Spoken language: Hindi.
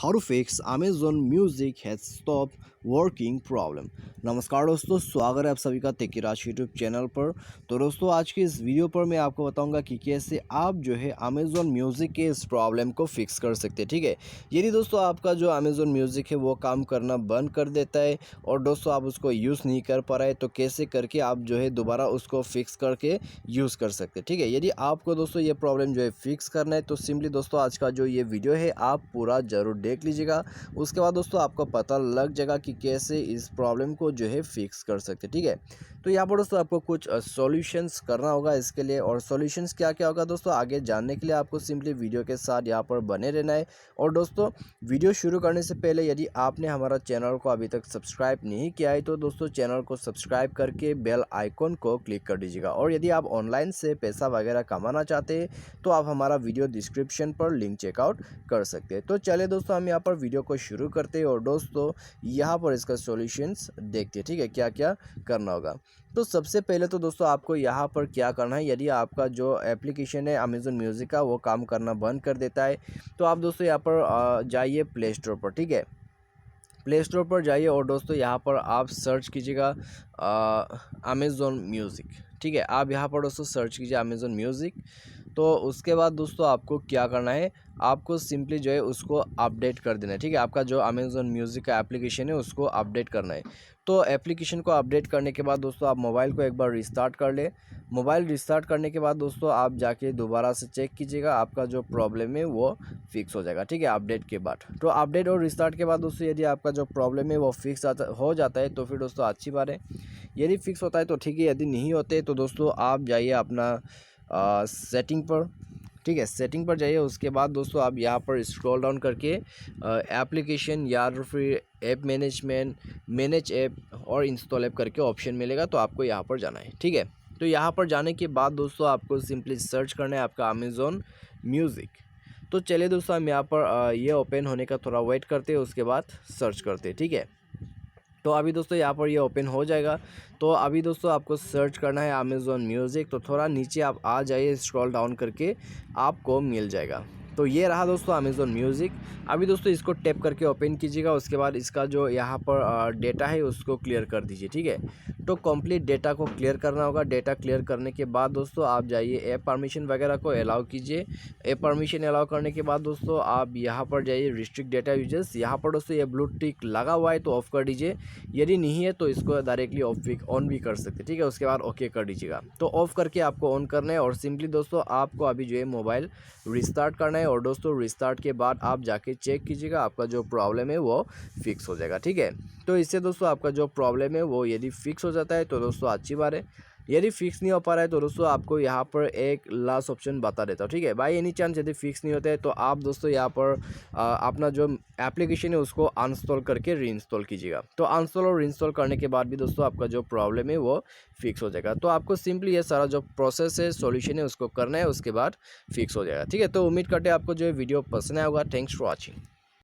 How to fix Amazon Music has stopped working problem. नमस्कार दोस्तों, स्वागत है आप सभी का तेकीराज यूट्यूब चैनल पर। तो दोस्तों आज की इस वीडियो पर मैं आपको बताऊंगा कि कैसे आप जो है अमेज़ॉन म्यूज़िक के इस प्रॉब्लम को फिक्स कर सकते हैं। ठीक है, यदि दोस्तों आपका जो अमेज़ॉन म्यूज़िक है वो काम करना बंद कर देता है और दोस्तों आप उसको यूज़ नहीं कर पा रहे, तो कैसे करके आप जो है दोबारा उसको फिक्स करके यूज़ कर सकते हैं। ठीक है, यदि आपको दोस्तों ये प्रॉब्लम जो है फिक्स करना है तो सिंपली दोस्तों आज का जो ये वीडियो है आप पूरा ज़रूर देख लीजिएगा। उसके बाद दोस्तों आपको पता लग जाएगा कि कैसे इस प्रॉब्लम को जो है फिक्स कर सकते हैं। ठीक है, तो यहाँ पर दोस्तों आपको कुछ सॉल्यूशंस करना होगा इसके लिए, और सॉल्यूशंस क्या क्या होगा दोस्तों आगे जानने के लिए आपको सिंपली वीडियो के साथ यहाँ पर बने रहना है। और दोस्तों वीडियो शुरू करने से पहले यदि आपने हमारा चैनल को अभी तक सब्सक्राइब नहीं किया है तो दोस्तों चैनल को सब्सक्राइब करके बेल आइकॉन को क्लिक कर दीजिएगा। और यदि आप ऑनलाइन से पैसा वगैरह कमाना चाहते हैं तो आप हमारा वीडियो डिस्क्रिप्शन पर लिंक चेकआउट कर सकते हैं। तो चलिए दोस्तों हम यहाँ पर वीडियो को शुरू करते हैं और दोस्तों यहाँ पर इसका सॉल्यूशंस देखते हैं। ठीक है, क्या क्या करना होगा। तो सबसे पहले तो दोस्तों आपको यहाँ पर क्या करना है, यदि आपका जो एप्लीकेशन है अमेज़ॉन म्यूज़िक का वो काम करना बंद कर देता है तो आप दोस्तों यहाँ पर जाइए प्ले स्टोर पर। ठीक है, प्ले स्टोर पर जाइए और दोस्तों यहाँ पर आप सर्च कीजिएगा अमेज़ॉन म्यूज़िक। ठीक है, आप यहाँ पर दोस्तों सर्च कीजिए अमेज़ॉन म्यूज़िक। तो उसके बाद दोस्तों आपको क्या करना है, आपको सिंपली जो है उसको अपडेट कर देना है। ठीक है, आपका जो अमेज़ॉन म्यूज़िक का एप्लीकेशन है उसको अपडेट करना है। तो एप्लीकेशन को अपडेट करने के बाद दोस्तों आप मोबाइल को एक बार रिस्टार्ट कर ले। मोबाइल रिस्टार्ट करने के बाद दोस्तों आप जाके दोबारा से चेक कीजिएगा, आपका जो प्रॉब्लम है वो फिक्स हो जाएगा। ठीक है, अपडेट के बाद। तो अपडेट और रिस्टार्ट के बाद दोस्तों यदि आपका जो प्रॉब्लम है वो फिक्स हो जाता है तो फिर दोस्तों अच्छी बात है। यदि फिक्स होता है तो ठीक है, यदि नहीं होते तो दोस्तों आप जाइए अपना सेटिंग पर। ठीक है, सेटिंग पर जाइए। उसके बाद दोस्तों आप यहाँ पर स्क्रॉल डाउन करके एप्लीकेशन या फिर ऐप मैनेजमेंट, मैनेज ऐप और इंस्टॉल ऐप करके ऑप्शन मिलेगा, तो आपको यहाँ पर जाना है। ठीक है, तो यहाँ पर जाने के बाद दोस्तों आपको सिंपली सर्च करना है आपका अमेज़ॉन म्यूज़िक। तो चलिए दोस्तों हम यहाँ पर ये ओपन होने का थोड़ा वेट करते हैं, उसके बाद सर्च करते हैं। ठीक है, तो अभी दोस्तों यहाँ पर ये ओपन हो जाएगा। तो अभी दोस्तों आपको सर्च करना है अमेज़ॉन म्यूज़िक। तो थोड़ा नीचे आप आ जाइए, स्क्रॉल डाउन करके आपको मिल जाएगा। तो ये रहा दोस्तों अमेज़ॉन म्यूज़िक। अभी दोस्तों इसको टैप करके ओपन कीजिएगा। उसके बाद इसका जो यहाँ पर डेटा है उसको क्लियर कर दीजिए। ठीक है, तो कंप्लीट डेटा को क्लियर करना होगा। डेटा क्लियर करने के बाद दोस्तों आप जाइए ऐप परमिशन वगैरह को अलाउ कीजिए। ऐप परमिशन अलाउ करने के बाद दोस्तों आप यहाँ पर जाइए रिस्ट्रिक्ट डेटा यूजर्स। यहाँ पर दोस्तों ये ब्लू टिक लगा हुआ है तो ऑफ़ कर दीजिए, यदि नहीं है तो इसको डायरेक्टली ऑन भी कर सकते हैं। ठीक है, उसके बाद ओके कर दीजिएगा। तो ऑफ़ करके आपको ऑन करना है और सिंपली दोस्तों आपको अभी जो है मोबाइल रिस्टार्ट करना है। और दोस्तों रिस्टार्ट के बाद आप जाके चेक कीजिएगा, आपका जो प्रॉब्लम है वो फिक्स हो जाएगा। ठीक है, तो इससे दोस्तों आपका जो प्रॉब्लम है वो यदि फिक्स हो जाता है तो दोस्तों अच्छी बात है। यदि फिक्स नहीं हो पा रहा है तो दोस्तों आपको यहाँ पर एक लास्ट ऑप्शन बता देता हूँ। ठीक है, बाई एनी चांस यदि फिक्स नहीं होता है तो आप दोस्तों यहाँ पर अपना जो एप्लीकेशन है उसको अनइंस्टॉल करके रीइंस्टॉल कीजिएगा। तो अनइंस्टॉल और रीइंस्टॉल करने के बाद भी दोस्तों आपका जो प्रॉब्लम है वो फिक्स हो जाएगा। तो आपको सिंपली ये सारा जो प्रोसेस है, सॉल्यूशन है उसको करना है, उसके बाद फिक्स हो जाएगा। ठीक है, तो उम्मीद करते हैं आपको जो वीडियो पसंद आया होगा। Thanks for watching.